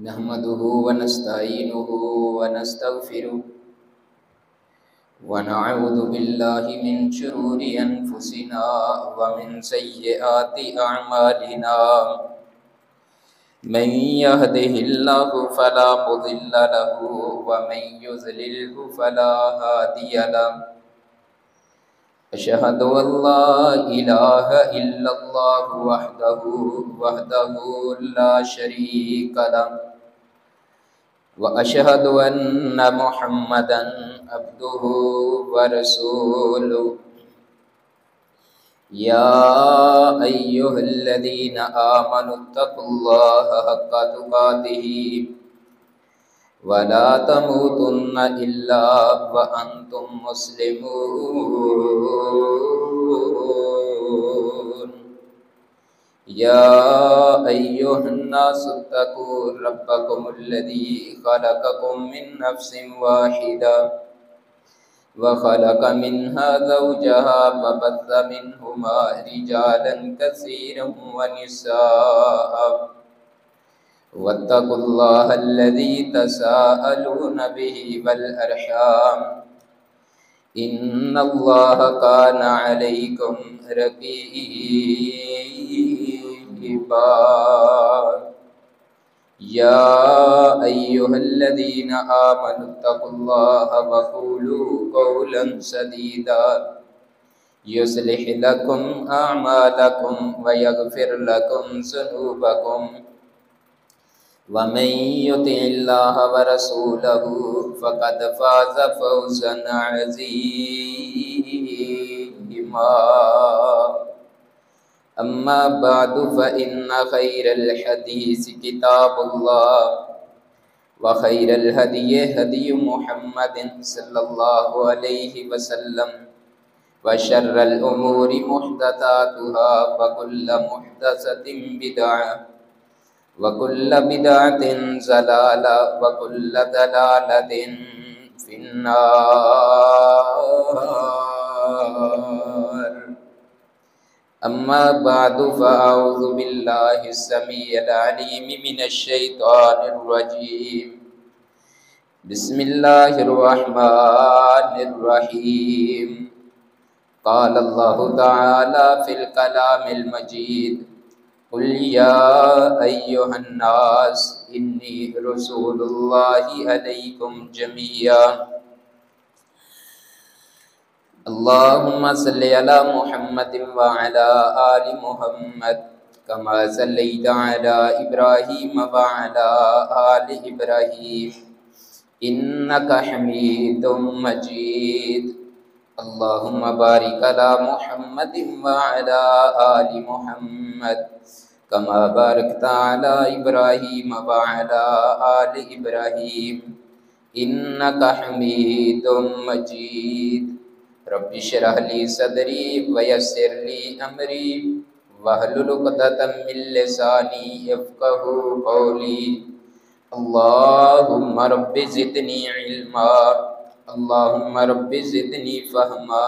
نحمده ونستعينه ونستغفره ونعوذ بالله من شرور أنفسنا ومن سيئات أعمالنا من يهده الله فلا مضل له ومن يضلله فلا هادي له أشهد أن لا إله إلا الله وحده لا شريك له وأشهد أن محمدا عبده ورسوله يا أيها الذين آمنوا اتقوا الله حق تقاته ولا تموتن إلا وأنتم مسلمون يا أيها الناس اتقوا ربكم الذي خلقكم من نفس واحدة وخلق منها زوجها وبث منهما رجالا كثيرا ونساء واتقوا الله الذي تساءلون به والأرحام إن الله كان عليكم رقيبا يا أيها الذين آمنوا اتقوا الله وقولوا قولا سديدا يصلح لكم أعمالكم ويغفر لكم ذنوبكم ومن يطع الله ورسوله فقد فاز فوزا عظيما أما بعد فإن خير الحديث كتاب الله وخير الهدي هدي محمد صلى الله عليه وسلم وشر الأمور محدثاتها وكل محدثة بدعة وكل بدعة ضلالة وكل ضلالة في النار أما بعد فأعوذ بالله السميع العليم من الشيطان الرجيم بسم الله الرحمن الرحيم قال الله تعالى في الكلام المجيد قل يا أيها الناس إني رسول الله عليكم جميعا اللهم صل على محمد وعلى آل محمد كما صليت على إبراهيم وعلى آل إبراهيم إنك حميد مجيد اللهم بارك على محمد وعلى آل محمد كما باركت على إبراهيم وعلى آل إبراهيم إنك حميد مجيد رب اشرح لي صدري ويسر لي أمري واحلل عقدة من لساني يفقهوا قولي اللهم رب زدني علما اللهم رب زدنی فہما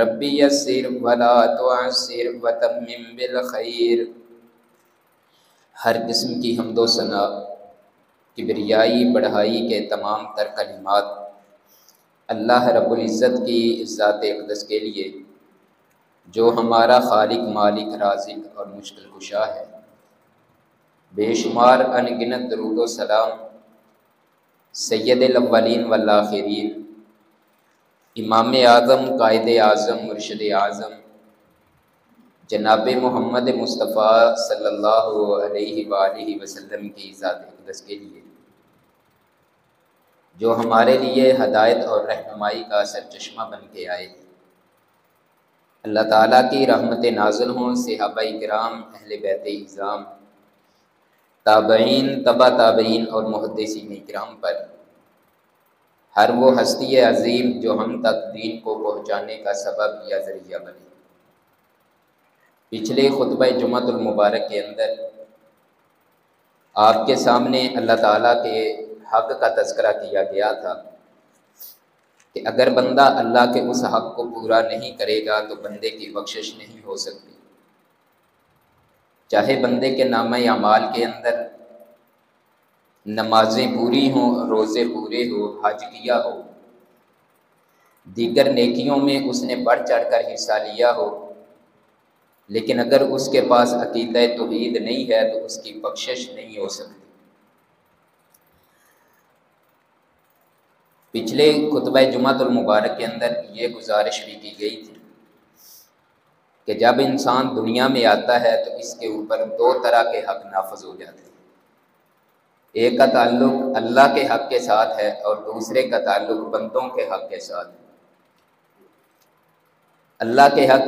ربی یسر ولا تعسر وتمم بالخیر۔ ہر قسم کی حمد و ثنا، کبریائی بڑھائی کے تمام تر کلمات اللہ رب العزت کی ذات اقدس کے لیے، جو ہمارا خالق مالک رازق اور مشکل کشا ہے۔ بے شمار انگنت درود و سلام سید الاولین والآخرین، امام اعظم قائد اعظم مرشد اعظم جناب محمد مصطفیٰ صلی اللہ علیہ وآلہ وسلم کی ذات اقدس کے لیے، جو ہمارے لیے ہدایت اور رہنمائی کا سرچشمہ بن کے آئے۔ اللہ تعالیٰ کی رحمت نازل ہوں صحابہ کرام، اہل بیت اعظام، تابعین، تبع تابعین اور محدثین کرام پر، ہر وہ ہستی عظیم جو ہم تک دین کو پہنچانے کا سبب یا ذریعہ بنے۔ پچھلے خطبہ جمعۃ المبارک کے اندر آپ کے سامنے اللہ تعالیٰ کے حق کا تذکرہ کیا گیا تھا کہ اگر بندہ اللہ کے اس حق کو پورا نہیں کرے گا تو بندے کی بخشش نہیں ہو سکتی۔ چاہے بندے کے نامہ اعمال کے اندر نمازیں پوری ہوں، روزے پورے ہو، حج کیا ہو، دیگر نیکیوں میں اس نے بڑھ چڑھ کر حصہ لیا ہو، لیکن اگر اس کے پاس عقیدہ توحید نہیں ہے تو اس کی بخشش نہیں ہو سکتی۔ پچھلے خطبہ جمعۃ المبارک کے اندر یہ گزارش بھی کی گئی تھی کہ جب انسان دنیا میں آتا ہے تو اس کے اوپر دو طرح کے حق نافذ ہو جاتے ہیں۔ ایک کا تعلق اللہ کے حق کے ساتھ ہے اور دوسرے کا تعلق بندوں کے حق کے ساتھ ہے۔ اللہ کے حق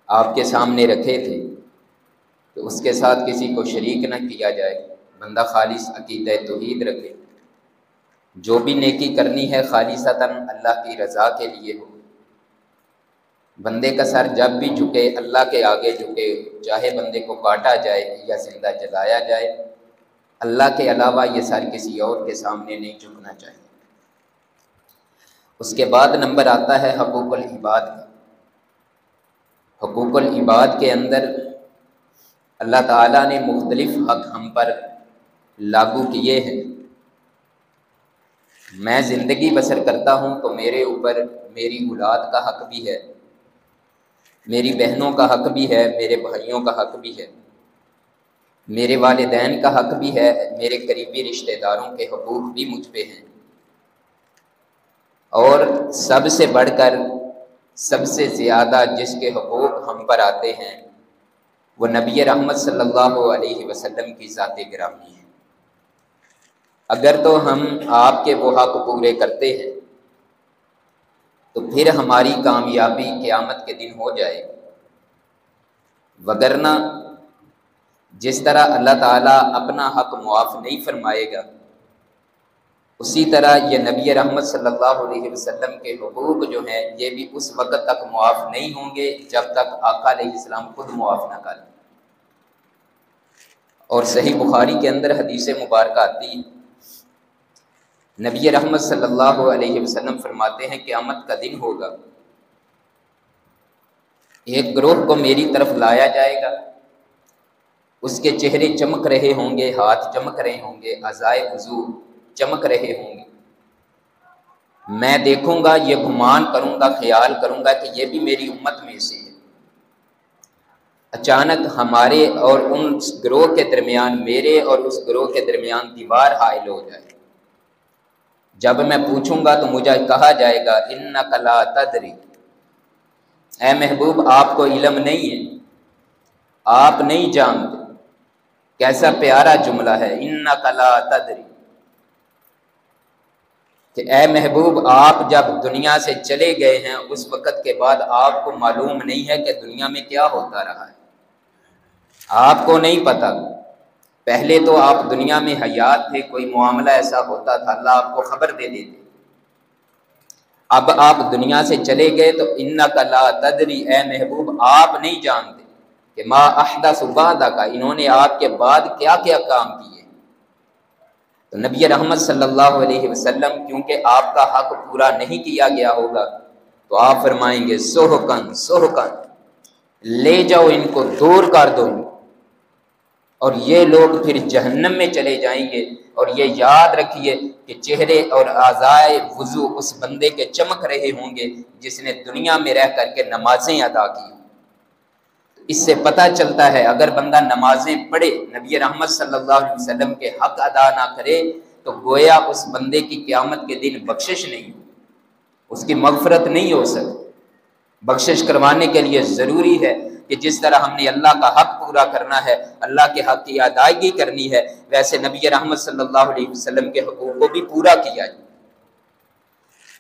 آپ کے سامنے رکھے تھے تو اس کے ساتھ کسی کو شریک نہ کیا جائے، بندہ خالص عقیدہ توحید رکھے، جو بھی نیکی کرنی ہے خالصتاً اللہ کی رضا کے لیے ہو۔ بندے کا سر جب بھی جھکے اللہ کے آگے جھکے، چاہے بندے کو کاٹا جائے یا زندہ جلایا جائے، اللہ کے علاوہ یہ سر کسی اور کے سامنے نہیں جھکنا چاہیے۔ اس کے بعد نمبر آتا ہے حقوق العباد کا۔ حقوق العباد کے اندر اللہ تعالیٰ نے مختلف حق ہم پر لاگو کیے ہیں۔ میں زندگی بسر کرتا ہوں تو میرے اوپر میری اولاد کا حق بھی ہے، میری بہنوں کا حق بھی ہے، میرے بھائیوں کا حق بھی ہے، میرے والدین کا حق بھی ہے، میرے قریبی رشتہ داروں کے حقوق بھی مجھ پہ ہیں، اور سب سے بڑھ کر سب سے زیادہ جس کے حقوق ہم پر آتے ہیں وہ نبی رحمت صلی اللہ علیہ وسلم کی ذات گرامی ہے۔ اگر تو ہم آپ کے وہ حق پورے کرتے ہیں تو پھر ہماری کامیابی قیامت کے دن ہو جائے گی، وگرنہ جس طرح اللہ تعالیٰ اپنا حق معاف نہیں فرمائے گا، اسی طرح یہ نبی رحمت صلی اللہ علیہ وسلم کے حقوق جو ہیں یہ بھی اس وقت تک معاف نہیں ہوں گے جب تک آقا علیہ السلام خود معاف نہ کریں۔ اور صحیح بخاری کے اندر حدیث مبارکہ آتی ہے، نبی رحمت صلی اللہ علیہ وسلم فرماتے ہیں قیامت کا دن ہوگا، ایک گروہ کو میری طرف لایا جائے گا، اس کے چہرے چمک رہے ہوں گے، ہاتھ چمک رہے ہوں گے، اعضائے وضو چمک رہے ہوں گے، میں دیکھوں گا، یہ گمان کروں گا، خیال کروں گا کہ یہ بھی میری امت میں سے ہے۔ اچانک ہمارے اور ان گروہ کے درمیان، میرے اور اس گروہ کے درمیان دیوار حائل ہو جائے۔ جب میں پوچھوں گا تو مجھے کہا جائے گا انک لا تدری، اے محبوب آپ کو علم نہیں ہے، آپ نہیں جانتے۔ کیسا پیارا جملہ ہے، انک لا تدری، کہ اے محبوب آپ جب دنیا سے چلے گئے ہیں اس وقت کے بعد آپ کو معلوم نہیں ہے کہ دنیا میں کیا ہوتا رہا ہے، آپ کو نہیں پتہ۔ پہلے تو آپ دنیا میں حیات تھے، کوئی معاملہ ایسا ہوتا تھا اللہ آپ کو خبر دے دیتے، اب آپ دنیا سے چلے گئے تو انک لا تدری، اے محبوب آپ نہیں جانتے کہ ما احدث بعدک، انہوں نے آپ کے بعد کیا کیا کام کیے۔ تو نبی رحمت صلی اللہ علیہ وسلم کیونکہ آپ کا حق پورا نہیں کیا گیا ہوگا تو آپ فرمائیں گے سحقن سحقن، لے جاؤ ان کو، دور کر دو، اور یہ لوگ پھر جہنم میں چلے جائیں گے۔ اور یہ یاد رکھیے کہ چہرے اور اعضائے وضو اس بندے کے چمک رہے ہوں گے جس نے دنیا میں رہ کر کے نمازیں ادا کی۔ اس سے پتہ چلتا ہے اگر بندہ نمازیں پڑھے، نبی رحمت صلی اللہ علیہ وسلم کے حق ادا نہ کرے تو گویا اس بندے کی قیامت کے دن بخشش نہیں ہو، اس کی مغفرت نہیں ہو سکتی۔ بخشش کروانے کے لیے ضروری ہے کہ جس طرح ہم نے اللہ کا حق پورا کرنا ہے، اللہ کے حق کی ادائیگی کرنی ہے، ویسے نبی رحمت صلی اللہ علیہ وسلم کے حقوق کو بھی پورا کیا جائے۔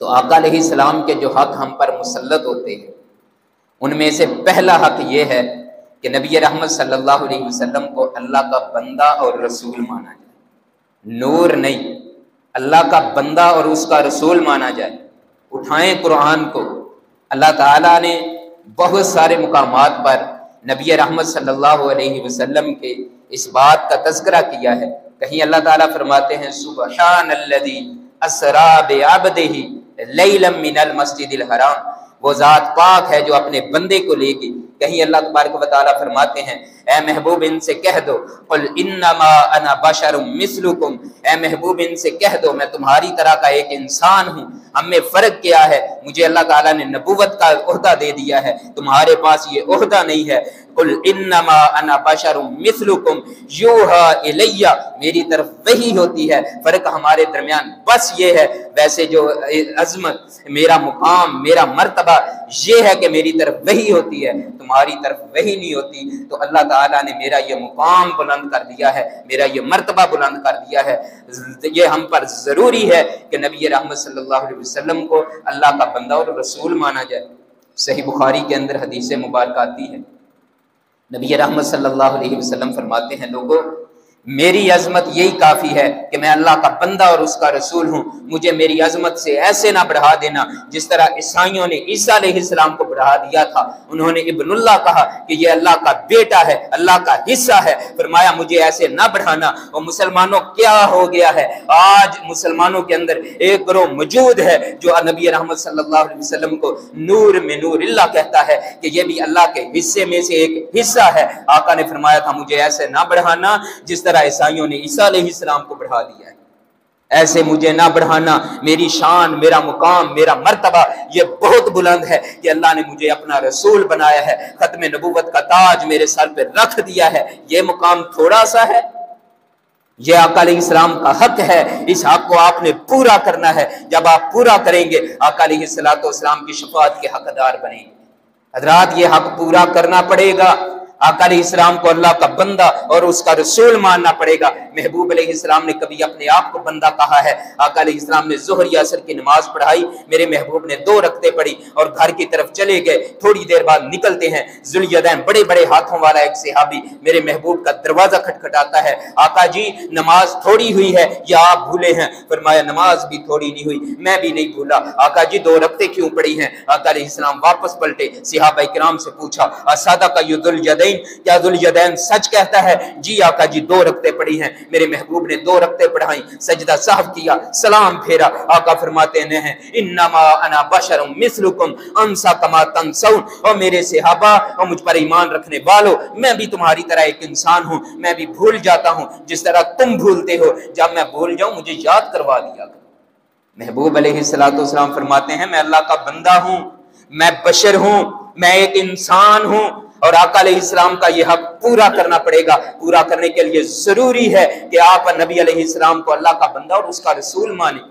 تو آقا علیہ السلام کے جو حق ہم پر مسلط ہوتے ہیں ان میں سے پہلا حق یہ ہے کہ نبی رحمت صلی اللہ علیہ وسلم کو اللہ کا بندہ اور رسول مانا جائے، نور نہیں، اللہ کا بندہ اور اس کا رسول مانا جائے۔ اٹھائیں قرآن کو، اللہ تعالیٰ نے بہت سارے مقامات پر نبی رحمت صلی اللہ علیہ وسلم کے اس بات کا تذکرہ کیا ہے۔ کہیں اللہ تعالیٰ فرماتے ہیں سبحان الذی اسری بعبدہ لیلا من المسجد الحرام، وہ ذات پاک ہے جو اپنے بندے کو لے کے کہیں اللہ تبارک و تعالیٰ فرماتے ہیں اے محبوب ان سے کہہ دو قل انما انا بشر مثلکم، اے محبوب ان سے کہہ دو میں تمہاری طرح کا ایک انسان ہوں، ہم میں فرق کیا ہے، مجھے اللہ تعالیٰ نے نبوت کا عہدہ دے دیا ہے، تمہارے پاس یہ عہدہ نہیں ہے۔ قل انما انا بشر مثلکم یوحا الی، میری طرف وحی ہوتی ہے، فرق ہمارے درمیان بس یہ ہے، ویسے جو عظمت میرا مقام میرا مرتبہ یہ ہے کہ میری طرف وحی ہوتی ہے، تمہاری طرف وحی نہیں ہوتی، تو اللہ تعالیٰ نے میرا یہ مقام بلند کر دیا ہے، میرا یہ مرتبہ بلند کر دیا ہے۔ یہ ہم پر ضروری ہے کہ نبی رحمت صلی اللہ علیہ وسلم کو اللہ کا بندہ اور رسول مانا جائے۔ صحیح بخاری کے اندر حدیث مبارکہ آتی ہے، نبی رحمت صلی اللہ علیہ وسلم فرماتے ہیں لوگوں میری عظمت یہی کافی ہے کہ میں اللہ کا بندہ اور اس کا رسول ہوں، مجھے میری عظمت سے ایسے نہ بڑھا دینا جس طرح عیسائیوں نے عیسیٰ علیہ السلام کو بڑھا دیا تھا، انہوں نے ابن اللہ کہا کہ یہ اللہ کا بیٹا ہے، اللہ کا حصہ ہے، فرمایا مجھے ایسے نہ بڑھانا۔ اور مسلمانوں کیا ہو گیا ہے، آج مسلمانوں کے اندر ایک گروہ موجود ہے جو نبی رحمت صلی اللہ علیہ وسلم کو نور میں نور اللہ کہتا ہے کہ یہ بھی اللہ کے حصے میں سے ایک حصہ ہے۔ آقا نے فرمایا تھا مجھے ایسے نہ بڑھانا جس طرح عیسائیوں نے عیسیٰ علیہ السلام کو بڑھا دیا ہے، ایسے مجھے نہ بڑھانا، میری شان میرا مقام میرا مرتبہ یہ بہت بلند ہے کہ اللہ نے مجھے اپنا رسول بنایا ہے، ختم نبوت کا تاج میرے سر پہ رکھ دیا ہے، یہ مقام تھوڑا سا ہے، یہ آقا علیہ السلام کا حق ہے، اس حق کو آپ نے پورا کرنا ہے، جب آپ پورا کریں گے آقا علیہ السلام کی شفاعت کے حقدار بنیں گے۔ حضرات یہ حق پورا کرنا پڑے گا، آقا علیہ السلام کو اللہ کا بندہ اور اس کا رسول ماننا پڑے گا۔ محبوب علیہ السلام نے کبھی اپنے آپ کو بندہ کہا ہے؟ آقا علیہ السلام نے ظہر یا عصر کی نماز پڑھائی، میرے محبوب نے 2 رکعتیں پڑھی اور گھر کی طرف چلے گئے، تھوڑی دیر بعد نکلتے ہیں، ذوالیدین بڑے بڑے ہاتھوں والا ایک صحابی میرے محبوب کا دروازہ کھٹکھٹاتا ہے، آقا جی نماز تھوڑی ہوئی ہے یا آپ بھولے ہیں؟ فرمایا نماز بھی تھوڑی نہیں ہوئی، میں بھی نہیں بھولا۔ آقا جی 2 رکعتیں کیوں پڑھی ہیں؟ آقا علیہ السلام واپس پلٹے، صحابہ کرام سے پوچھا اسادہ کا ذوالیدین، کیا ذوالیدین سچ کہتا ہے؟ جی آقا جی 2 رکعتیں پڑھی ہیں۔ میرے محبوب نے 2 رکعتیں پڑھائیں، سجدہ سہو کیا، سلام پھیرا، آقا فرماتے ہیں انما انا بشر مثلکم انسا کما تنسون، اور میرے صحابہ اور مجھ پر ایمان رکھنے والوں میں بھی تمہاری طرح ایک انسان ہوں، میں بھی بھول جاتا ہوں جس طرح تم بھولتے ہو، جب میں بھول جاؤں مجھے یاد کروا دیا کرو۔ محبوب علیہ السلام فرماتے ہیں میں اللہ کا بندہ ہوں، میں بشر ہوں، میں ایک انسان ہوں، اور آقا علیہ السلام کا یہ حق پورا کرنا پڑے گا۔ پورا کرنے کے لیے ضروری ہے کہ آپ نبی علیہ السلام کو اللہ کا بندہ اور اس کا رسول مانیں۔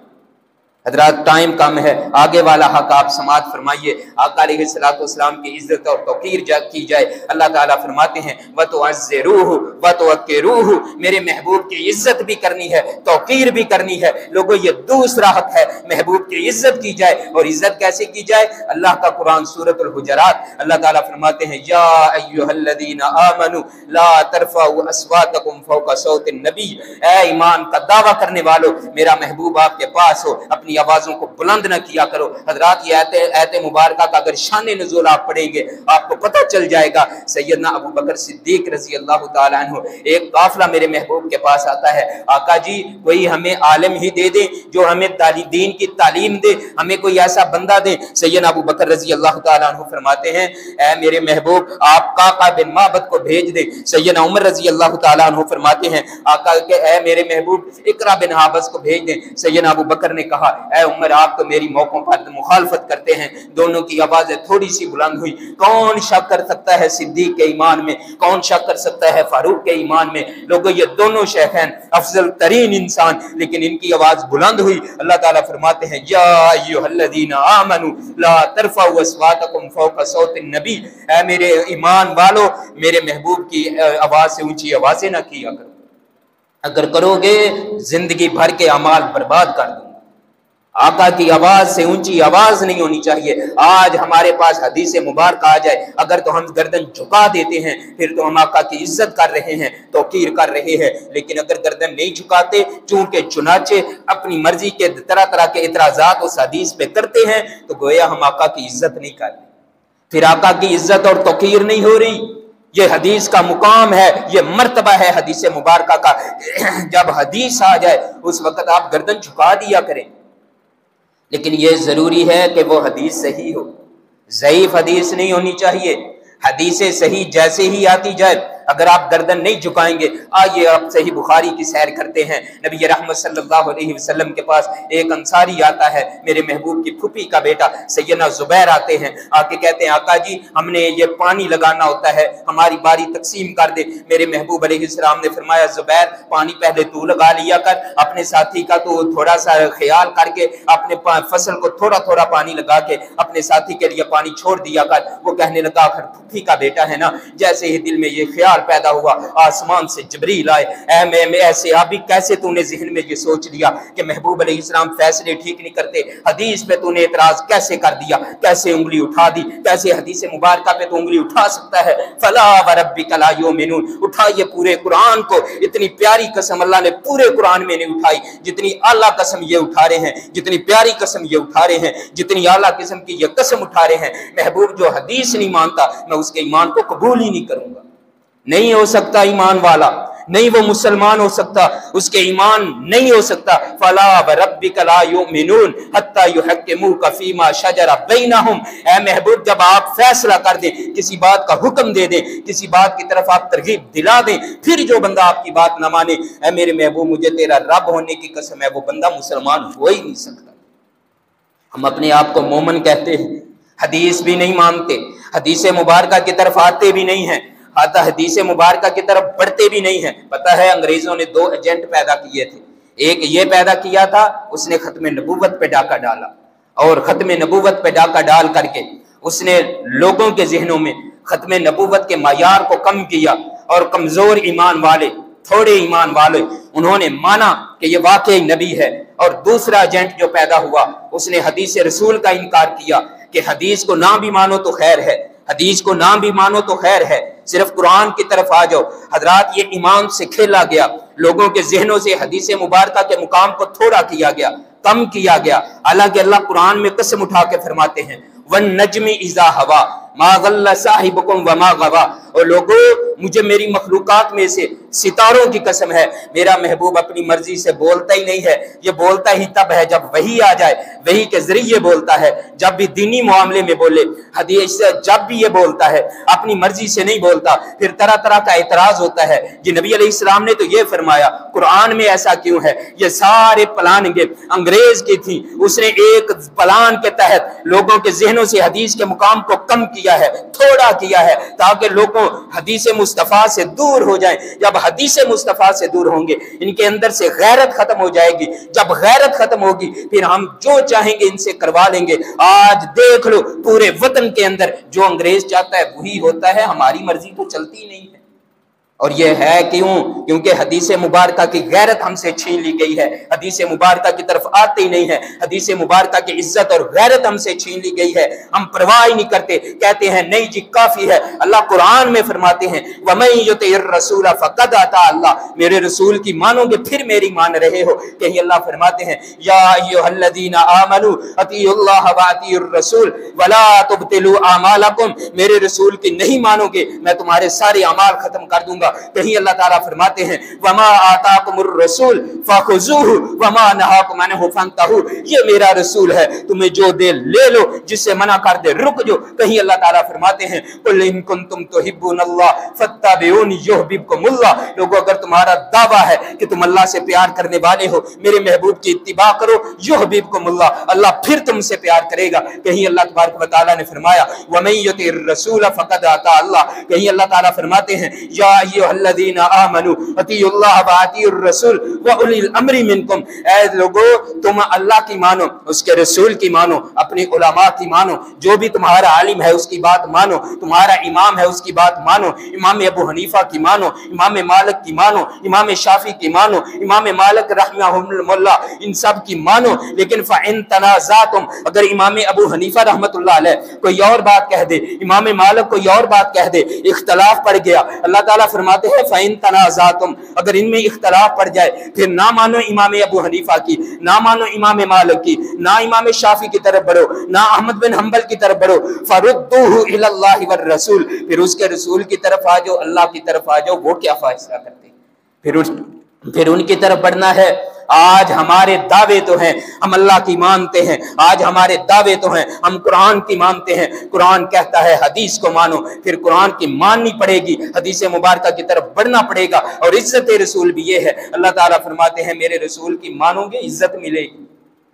حضرات ٹائم کم ہے، آگے والا حق آپ سماعت فرمائیے۔ آقا علیہ السلام کی عزت اور توقیر کی جائے۔ اللہ تعالیٰ فرماتے ہیں وَتُعَزِّرُوهُ وَتُوَقِّرُوهُ، میرے محبوب کی عزت بھی کرنی ہے، توقیر بھی کرنی ہے۔ لوگوں یہ دوسرا حق ہے، محبوب کی عزت کی جائے، اور عزت کیسے کی جائے؟ اللہ کا قرآن سورۃ الحجرات اللہ تعالیٰ فرماتے ہیں یا ایھا الذین آمنوا لا ترفعوا اصواتکم فوق صوت النبی، اے ایمان کا دعویٰ کرنے والو میرا محبوب آپ کے پاس ہو، اپنی آوازوں کو بلند نہ کیا کرو۔ حضرات یہ آیت مبارکہ کا اگر شان نزول آپ پڑھیں گے آپ کو پتہ چل جائے گا۔ سیدنا ابو بکر صدیق رضی اللہ تعالیٰ عنہ ایک قافلہ میرے محبوب کے پاس آتا ہے، آقا جی کوئی ہمیں عالم ہی دے دے جو ہمیں دین کی تعلیم دے، ہمیں کوئی ایسا بندہ دے۔ سیدنا ابو بکر رضی اللہ تعالیٰ عنہ فرماتے ہیں اے میرے محبوب آپ قعقاع بن معبد کو بھیج دے۔ سیدنا عمر رضی اللہ تعالیٰ عنہ فرماتے ہیں آقا کہ اے میرے محبوب اقرا بن حابس کو بھیج دیں۔ سیدنا ابو بکر نے کہا اے عمر آپ تو میری موقعوں پر مخالفت کرتے ہیں۔ دونوں کی آوازیں تھوڑی سی بلند ہوئی۔ کون شک کر سکتا ہے صدیق کے ایمان میں؟ کون شک کر سکتا ہے فاروق کے ایمان میں؟ لوگوں یہ دونوں شیخین افضل ترین انسان، لیکن ان کی آواز بلند ہوئی۔ اللہ تعالیٰ فرماتے ہیں یا ایھا الذین آمنوا لا ترفعوا اصواتکم فوق صوت النبی، اے میرے ایمان والو میرے محبوب کی آواز سے اونچی آوازیں نہ کیا کرو، اگر کرو گے زندگی بھر کے اعمال برباد کر دوں۔ آقا کی آواز سے اونچی آواز نہیں ہونی چاہیے۔ آج ہمارے پاس حدیث مبارکہ آ جائے اگر تو ہم گردن جھکا دیتے ہیں، پھر تو ہم آقا کی عزت کر رہے ہیں، توقیر کر رہے ہیں، لیکن اگر گردن نہیں جھکاتے چونکہ چنانچہ اپنی مرضی کے طرح طرح کے اعتراضات اس حدیث پہ کرتے ہیں تو گویا ہم آقا کی عزت نہیں کر رہے، پھر آقا کی عزت اور توقیر نہیں ہو رہی۔ یہ حدیث کا مقام ہے، یہ مرتبہ ہے حدیث مبارکہ کا۔ جب حدیث آ جائے اس وقت آپ گردن جھکا دیا کریں، لیکن یہ ضروری ہے کہ وہ حدیث صحیح ہو، ضعیف حدیث نہیں ہونی چاہیے۔ حدیث صحیح جیسے ہی آتی جائے اگر آپ گردن نہیں جھکائیں گے، آئیے آپ صحیح بخاری کی سیر کرتے ہیں۔ نبی رحمت صلی اللہ علیہ وسلم کے پاس ایک انصاری آتا ہے، میرے محبوب کی پھوپھی کا بیٹا سیدنا زبیر آتے ہیں، آ کے کہتے ہیں آقا جی ہم نے یہ پانی لگانا ہوتا ہے، ہماری باری تقسیم کر دے۔ میرے محبوب علیہ السلام نے فرمایا زبیر پانی پہلے تو لگا لیا کر، اپنے ساتھی کا تو تھوڑا سا خیال کر کے اپنے فصل کو تھوڑا تھوڑا پانی لگا کے اپنے ساتھی کے لیے پانی چھوڑ دیا کر۔ وہ کہنے لگا آخر پھوپھی کا بیٹا ہے نا۔ جیسے ہی دل میں یہ خیال پیدا ہوا آسمان سے جبریل آئے، اے ایسے ابھی کیسے تو نے ذہن میں یہ سوچ لیا کہ محبوب علیہ السلام فیصلے ٹھیک نہیں کرتے، حدیث پہ تو نے اعتراض کیسے کر دیا، کیسے انگلی اٹھا دی، کیسے حدیث مبارکہ پہ تو انگلی اٹھا سکتا ہے؟ فلا وربک لا یؤمنون، اٹھائیے پورے قرآن کو۔ اتنی پیاری قسم اللہ نے پورے قرآن میں نہیں اٹھائی جتنی اعلیٰ قسم یہ اٹھا رہے ہیں، جتنی پیاری قسم یہ اٹھا رہے ہیں، جتنی اعلیٰ قسم کی یہ قسم اٹھا رہے ہیں۔ محبوب جو حدیث نہیں مانتا میں اس کے ایمان کو قبول ہی نہیں کروں گا۔ نہیں ہو سکتا ایمان والا، نہیں وہ مسلمان ہو سکتا، اس کے ایمان نہیں ہو سکتا۔ فلا وربک لا یؤمنون حتی یحکموک فیما شجر بینہم، اے محبوب جب آپ فیصلہ کر دیں، کسی بات کا حکم دے دیں، کسی بات کی طرف آپ ترغیب دلا دیں، پھر جو بندہ آپ کی بات نہ مانے، اے میرے محبوب مجھے تیرا رب ہونے کی قسم ہے وہ بندہ مسلمان ہو ہی نہیں سکتا۔ ہم اپنے آپ کو مومن کہتے ہیں، حدیث بھی نہیں مانتے، حدیث مبارکہ کی طرف آتے بھی نہیں ہیں، حدیث مبارکہ کی طرف بڑھتے بھی نہیں ہیں۔ پتہ ہے انگریزوں نے 2 ایجنٹ پیدا کیے تھے، ایک یہ پیدا کیا تھا اس نے ختم نبوت پہ ڈاکہ ڈالا، اور ختم نبوت پہ ڈاکہ ڈال کر کے اس نے لوگوں کے ذہنوں میں ختم نبوت کے معیار کو کم کیا، اور کمزور ایمان والے، تھوڑے ایمان والے انہوں نے مانا کہ یہ واقعی نبی ہے۔ اور دوسرا ایجنٹ جو پیدا ہوا اس نے حدیث رسول کا انکار کیا کہ حدیث کو نہ بھی مانو تو خیر ہے، حدیث کو نہ بھی مانو تو خیر ہے، صرف قرآن کی طرف آ جاؤ۔ حضرات یہ ایمان سے کھیلا گیا، لوگوں کے ذہنوں سے حدیث مبارکہ کے مقام کو تھوڑا کیا گیا، کم کیا گیا، حالانکہ اللہ قرآن میں قسم اٹھا کے فرماتے ہیں وَالنَّجْمِ إِذَا هَوَىٰ مَا ضَلَّ صَاحِبُكُمْ وَمَا غَوَىٰ، اور لوگوں مجھے میری مخلوقات میں سے ستاروں کی قسم ہے، میرا محبوب اپنی مرضی سے بولتا ہی نہیں ہے، یہ بولتا ہی تب ہے جب وحی آ جائے، وحی کے ذریعے بولتا ہے، جب بھی دینی معاملے میں بولے، حدیث سے جب بھی یہ بولتا ہے اپنی مرضی سے نہیں بولتا۔ پھر طرح طرح کا اعتراض ہوتا ہے کہ نبی علیہ السلام نے تو یہ فرمایا، قرآن میں ایسا کیوں ہے؟ یہ سارے پلاننگیں انگریز کی تھی، اس نے ایک پلان کے تحت لوگوں کے ذہنوں سے حدیث کے مقام کو کم کیا ہے، تھوڑا کیا ہے، تاکہ لوگوں حدیث مصطفیٰ سے دور ہو جائیں۔ جب حدیث مصطفیٰ سے دور ہوں گے ان کے اندر سے غیرت ختم ہو جائے گی، جب غیرت ختم ہوگی پھر ہم جو چاہیں گے ان سے کروا لیں گے۔ آج دیکھ لو پورے وطن کے اندر جو انگریز چاہتا ہے وہی ہوتا ہے، ہماری مرضی تو چلتی نہیں ہے۔ اور یہ ہے کیوں؟ کیونکہ حدیث مبارکہ کی غیرت ہم سے چھین لی گئی ہے، حدیث مبارکہ کی طرف آتے ہی نہیں ہے، حدیث مبارکہ کی عزت اور غیرت ہم سے چھین لی گئی ہے، ہم پرواہ ہی نہیں کرتے، کہتے ہیں نہیں جی کافی ہے۔ اللہ قرآن میں فرماتے ہیں وَمَن يُطِعِ الرَّسُولَ فَقَدْ أَطَاعَ اللَّهَ، میرے رسول کی مانو گے پھر میری مان رہے ہو۔ کہیں اللہ فرماتے ہیں یا ایھا الذین آمنوا اطیعوا اللہ واطیعوا الرسول ولا تبطلوا اعمالکم، میرے رسول کی نہیں مانو گے میں تمہارے سارے اعمال ختم کر دوں گا۔ کہیں اللہ تعالیٰ فرماتے ہیں وما آتاکم الرسول فخذوہ وما نہاکم عنہ فانتہوا، یہ میرا رسول ہے، تمہیں جو دے لے لو، جس سے منع کر دے رک جو۔ کہیں اللہ تعالیٰ فرماتے ہیں قل ان کنتم تحبون اللہ فاتبعونی یحببکم اللہ، لوگوں اگر تمہارا دعویٰ ہے کہ تم اللہ سے پیار کرنے والے ہو میرے محبوب کی اتباع کرو، یحببکم اللہ، اللہ پھر تم سے پیار کرے گا۔ کہیں اللہ تبارک و تعالیٰ نے فرمایا ومن یطع الرسول فقد اطاع اللہ، کہیں اللہ تعالیٰ فرماتے ہیں یا ایھا الذین آمنوا اطیعوا اللہ واطیعوا الرسول واولی الامر منکم، اے لوگو تم اللہ کی مانو، اس کے رسول کی مانو، اپنی علماء کی مانو، جو بھی تمہارا عالم ہے اس کی بات مانو، تمہارا امام ہے اس کی بات مانو، امام ابو حنیفہ کی مانو، امام مالک کی مانو، امام شافعی کی مانو، امام مالک رحمہ اللہ، ان سب کی مانو۔ لیکن فَإِن تَنَازَعْتُمْ، اگر امام ابو حنیفہ رحمۃ اللہ علیہ کوئی اور بات کہہ دے، امام مالک کوئی اور بات کہہ دے، اختلاف پڑ گیا، اللہ تعالیٰ فرماتے ہیں فَإِن تَنَازَعْتُمْ، اگر ان میں اختلاف پڑ جائے پھر نہ مانو امام ابو حنیفہ کی، نہ مانو امام مالک کی، نہ امام شافعی کی طرف بڑھو، نہ احمد بن حنبل کی طرف بڑھو، فَرُدُّوهُ إِلَى اللَّهِ وَالرَّسُولِ، پھر اس کے رسول کی طرف آ جاؤ، اللہ کی طرف آ جاؤ۔ وہ کیا فیصلہ کرتے ہیں؟ پھر ان کی طرف بڑھنا ہے آج ہمارے دعوے تو ہیں ہم اللہ کی مانتے ہیں، آج ہمارے دعوے تو ہیں ہم قرآن کی مانتے ہیں، قرآن کہتا ہے حدیث کو مانو، پھر قرآن کی ماننی پڑے گی، حدیث مبارکہ کی طرف بڑھنا پڑے گا، اور عزت رسول بھی یہ ہے، اللہ تعالیٰ فرماتے ہیں میرے رسول کی مانو گے عزت ملے گی۔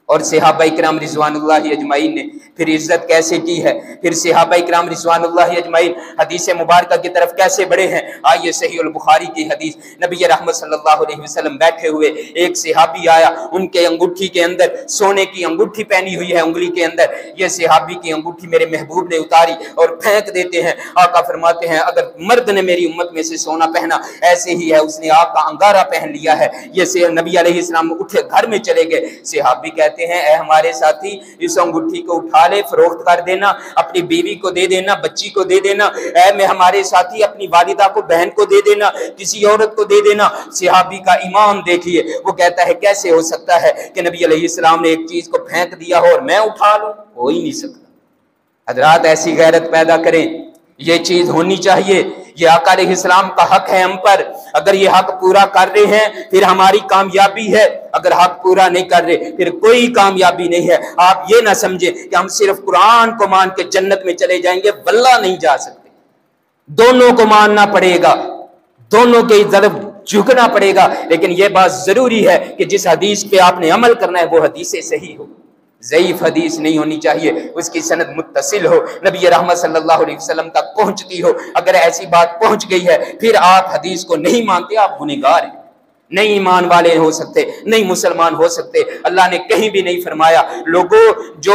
اور صحابہ کرام رضوان اللہ اجمعین نے پھر عزت کیسے کی ہے، پھر صحابہ کرام رضوان اللہ اجمعین حدیث مبارکہ کی طرف کیسے بڑھے ہیں۔ آئیے صحیح البخاری کی حدیث، نبی رحمت صلی اللہ علیہ وسلم بیٹھے ہوئے، ایک صحابی آیا، ان کے انگوٹھی کے اندر سونے کی انگوٹھی پہنی ہوئی ہے انگلی کے اندر، یہ صحابی کی انگوٹھی میرے محبوب نے اتاری اور پھینک دیتے ہیں۔ آقا فرماتے ہیں اگر مرد نے میری امت میں سے سونا پہنا ایسے ہی ہے اس نے آپ کا انگارہ پہن لیا ہے۔ یہ نبی علیہ السلام اٹھے گھر میں چلے گئے، صحابی کہتے ہیں اے ہمارے ساتھی اس انگوٹھی کو اٹھا لے، فروخت کر دینا، اپنی بیوی کو دے دینا، بچی کو دے دینا، اے میں ہمارے ساتھی اپنی والدہ کو، بہن کو دے دینا، کسی عورت کو دے دینا۔ صحابی کا ایمان دیکھیے، وہ کہتا ہے کیسے ہو سکتا ہے کہ نبی علیہ السلام نے ایک چیز کو پھینک دیا ہو اور میں اٹھا لوں؟ ہو ہی نہیں سکتا۔ حضرات ایسی غیرت پیدا کریں، یہ چیز ہونی چاہیے، یہ آقا علیہ السلام کا حق ہے ہم پر، اگر یہ حق پورا کر رہے ہیں پھر ہماری کامیابی ہے، اگر حق پورا نہیں کر رہے پھر کوئی کامیابی نہیں ہے۔ آپ یہ نہ سمجھیں کہ ہم صرف قرآن کو مان کے جنت میں چلے جائیں گے، واللہ نہیں جا سکتے، دونوں کو ماننا پڑے گا، دونوں کے طرف جھکنا پڑے گا، لیکن یہ بات ضروری ہے کہ جس حدیث پہ آپ نے عمل کرنا ہے وہ حدیث صحیح ہو، ضعیف حدیث نہیں ہونی چاہیے، اس کی سند متصل ہو، نبی رحمت صلی اللہ علیہ وسلم تک پہنچتی ہو۔ اگر ایسی بات پہنچ گئی ہے پھر آپ حدیث کو نہیں مانتے، آپ گنہگار ہیں، نہیں ایمان والے ہو سکتے، نہیں مسلمان ہو سکتے۔ اللہ نے کہیں بھی نہیں فرمایا لوگوں، جو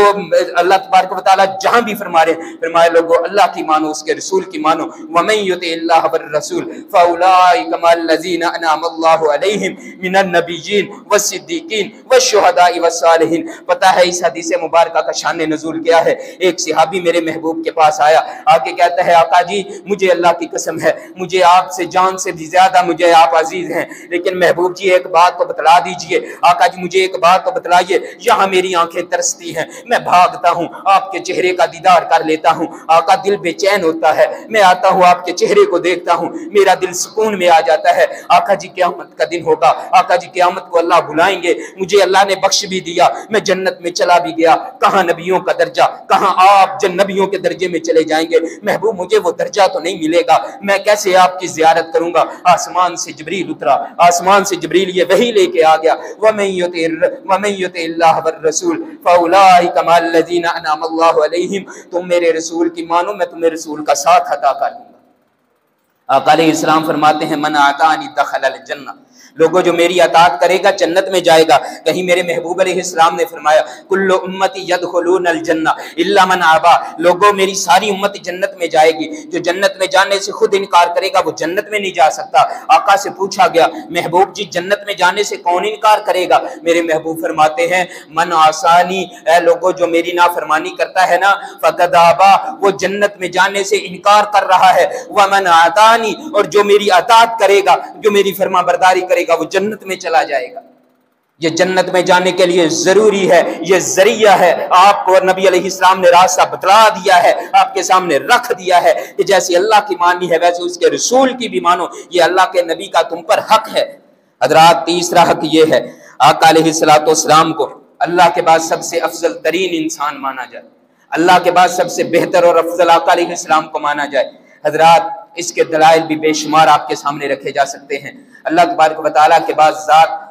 اللہ تبارک و تعالیٰ جہاں بھی فرما رہے ہیں، فرمایا لوگوں اللہ کی مانو، اس کے رسول کی مانو، وَمَن يُطِعِ اللَّهَ وَالرَّسُولَ فَأُولَٰئِكَ مَعَ الَّذِينَ أَنْعَمَ اللَّهُ عَلَيْهِم مِّنَ النَّبِيِّينَ وَالصِّدِّيقِينَ وَالشُّهَدَاءِ وَالصَّالِحِينَ۔ پتہ ہے اس حدیث مبارکہ کا شان نزول کیا ہے؟ ایک صحابی میرے محبوب کے پاس آیا، آگے کہتا ہے آقا جی مجھے اللہ کی قسم ہے، مجھے آپ سے جان سے بھی زیادہ مجھے آپ عزیز ہیں، لیکن محبوب جی ایک بات تو بتلا دیجئے، آقا جی مجھے ایک بات تو بتلائیے، یہاں میری آنکھیں ترستی ہیں، میں بھاگتا ہوں آپ کے چہرے کا دیدار کر لیتا ہوں، آقا دل بے چین ہوتا ہے، میں آتا ہوں آپ کے چہرے کو دیکھتا ہوں، میرا دل سکون میں آ جاتا ہے۔ آقا جی قیامت کا دن ہوگا، آقا جی قیامت کو اللہ بلائیں گے، مجھے اللہ نے بخش بھی دیا، میں جنت میں چلا بھی گیا، کہاں نبیوں کا درجہ، کہاں آپ جن نبیوں کے درجے میں چلے جائیں گے، محبوب مجھے وہ درجہ تو نہیں ملے گا، میں کیسے آپ کی زیارت کروں گا؟ آسمان سے جبریل اترا، آسمان سے جبریل یہ وحی لے کے آ گیا، وَمَن يُطِعِ اللَّهَ وَالرَّسُولَ فَأُولَٰئِكَ مَعَ الَّذِينَ أَنْعَمَ اللَّهُ عَلَيْهِم۔ تم میرے رسول کی مانو، میں تمہیں رسول کا ساتھ عطا کر دوں گا۔ آقا علیہ السلام فرماتے ہیں من اطاعنی دخل الجنہ، لوگوں جو میری اطاعت کرے گا جنت میں جائے گا۔ کہیں میرے محبوب علیہ السلام نے فرمایا کل امتی یدخلون الجنہ الا من ابا، لوگوں میری ساری امت جنت میں جائے گی، جو جنت میں جانے سے خود انکار کرے گا وہ جنت میں نہیں جا سکتا۔ آقا سے پوچھا گیا محبوب جی جنت میں جانے سے کون انکار کرے گا؟ میرے محبوب فرماتے ہیں من عصانی، اے لوگوں جو میری نافرمانی کرتا ہے نا فقد ابا، وہ جنت میں جانے سے انکار کر رہا ہے، ومن اطاعنی، اور جو میری اطاعت کرے گا، جو میری فرما برداری کرے گا وہ جنت میں چلا جائے گا۔ یہ جنت میں جانے کے لیے ضروری ہے، یہ ذریعہ ہے، آپ کو نبی علیہ السلام نے راستہ بتلا دیا ہے، آپ کے سامنے رکھ دیا ہے کہ جیسے اللہ کی مانی ہے ویسے اس کے رسول کی بھی مانو، یہ اللہ کے نبی کا تم پر حق ہے۔ حضرات تیسرا حق یہ ہے آقا علیہ السلام کو اللہ کے بعد سب سے افضل ترین انسان مانا جائے، اللہ کے بعد سب سے بہتر اور افضل آقا علیہ السلام کو مانا جائے۔ حضرات اس کے دلائل بھی بے شمار آپ کے سامنے رکھے جا سکتے ہیں۔ اللہ تبارک و تعالیٰ کے بعد ذات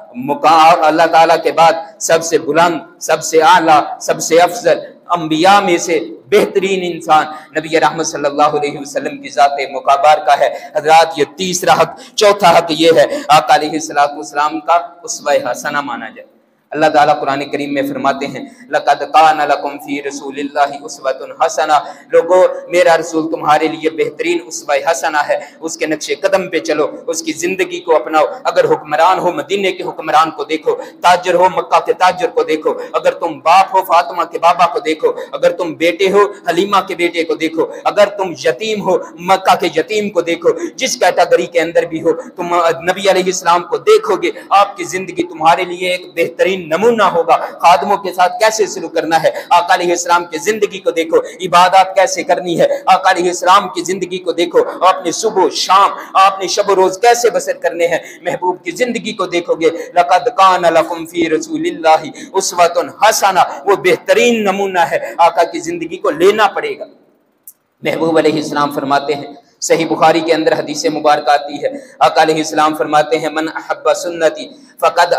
اللہ تعالیٰ کے بعد سب سے بلند، سب سے اعلیٰ، سب سے افضل انبیاء میں سے بہترین انسان نبی رحمت صلی اللہ علیہ وسلم کی ذات مقابر کا ہے۔ حضرات یہ تیسرا حق۔ چوتھا حق یہ ہے آقا علیہ السلام کا اسوہ حسنہ مانا جائے۔ اللہ تعالیٰ قرآن کریم میں فرماتے ہیں لَقَدْ كَانَ لَكُمْ فِي رَسُولِ اللَّهِ أُسْوَةٌ حَسَنَةٌ، لوگو میرا رسول تمہارے لیے بہترین اسوہ حسنہ ہے، اس کے نقش قدم پہ چلو، اس کی زندگی کو اپناؤ۔ اگر حکمران ہو مدینے کے حکمران کو دیکھو، تاجر ہو مکہ کے تاجر کو دیکھو، اگر تم باپ ہو فاطمہ کے بابا کو دیکھو، اگر تم بیٹے ہو حلیمہ کے بیٹے کو دیکھو، اگر تم یتیم ہو مکہ کے یتیم کو دیکھو، جس کیٹیگری کے اندر بھی ہو تم نبی علیہ السلام کو دیکھو گے، آپ کی زندگی تمہارے لیے ایک بہترین بہترین نمونہ ہوگا خادموں کے ساتھ کیسے سلوک کرنا ہے۔ آقا علیہ السلام کی زندگی کو دیکھو، عبادات کیسے کرنی ہے، آقا علیہ السلام کی زندگی کو دیکھو، اپنے صبح شام اپنے شب و روز کیسے بسر کرنے ہیں۔ محبوب کی زندگی کو دیکھو گے، لقد کان لکم فی رسول اللہ اسوۃ حسنہ، وہ بہترین نمونہ ہے، آقا کی زندگی کو لینا پڑے گا۔ محبوب علیہ السلام فرماتے ہیں، صحیح بخاری کے اندر حدیث مبارکہ آتی ہے، آقا علیہ السلام فرماتے ہیں من احب سنتی فقد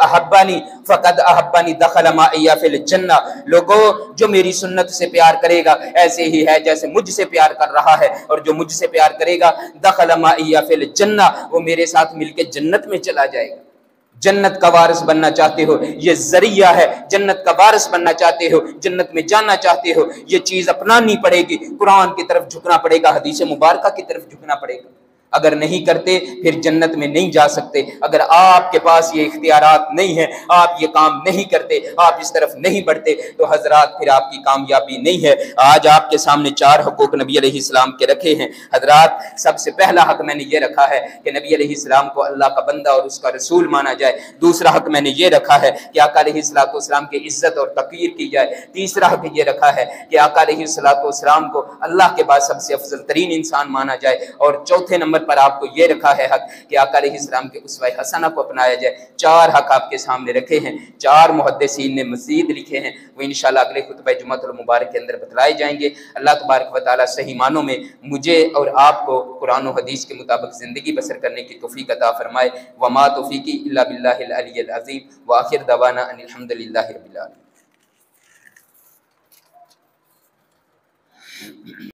احبانی دخل معی فی الجنہ، لوگوں جو میری سنت سے پیار کرے گا ایسے ہی ہے جیسے مجھ سے پیار کر رہا ہے، اور جو مجھ سے پیار کرے گا دخل معی فی الجنہ، وہ میرے ساتھ مل کے جنت میں چلا جائے گا۔ جنت کا وارث بننا چاہتے ہو، یہ ذریعہ ہے، جنت کا وارث بننا چاہتے ہو، جنت میں جانا چاہتے ہو، یہ چیز اپنانی پڑے گی، قرآن کی طرف جھکنا پڑے گا، حدیث مبارکہ کی طرف جھکنا پڑے گا۔ اگر نہیں کرتے پھر جنت میں نہیں جا سکتے۔ اگر آپ کے پاس یہ اختیارات نہیں ہیں، آپ یہ کام نہیں کرتے، آپ اس طرف نہیں بڑھتے، تو حضرات پھر آپ کی کامیابی نہیں ہے۔ آج آپ کے سامنے 4 حقوق نبی علیہ السلام کے رکھے ہیں حضرات۔ سب سے پہلا حق میں نے یہ رکھا ہے کہ نبی علیہ السلام کو اللہ کا بندہ اور اس کا رسول مانا جائے۔ دوسرا حق میں نے یہ رکھا ہے کہ آقا علیہ السلام کی عزت اور تقویر کی جائے۔ تیسرا حق یہ رکھا ہے کہ آقا علیہ السلام کو اللہ کے بعد سب سے افضل ترین انسان مانا جائے۔ اور چوتھے نمبر پر آپ کو یہ رکھا ہے حق کہ آقا علیہ السلام کے اسوہ حسنہ کو اپنایا جائے۔ 4 حق آپ کے سامنے رکھے ہیں، 4 محدثین نے مزید لکھے ہیں، وہ انشاءاللہ اگلے خطبہ جمعۃ المبارک کے اندر بتلائے جائیں گے۔ اللہ تبارک و تعالی صحیح معنوں میں مجھے اور آپ کو قرآن و حدیث کے مطابق زندگی بسر کرنے کی توفیق عطا فرمائے۔ وما توفیقی الا باللہ العلی العظیم، وآخر دعوانا ان الحمد للہ رب العالمین۔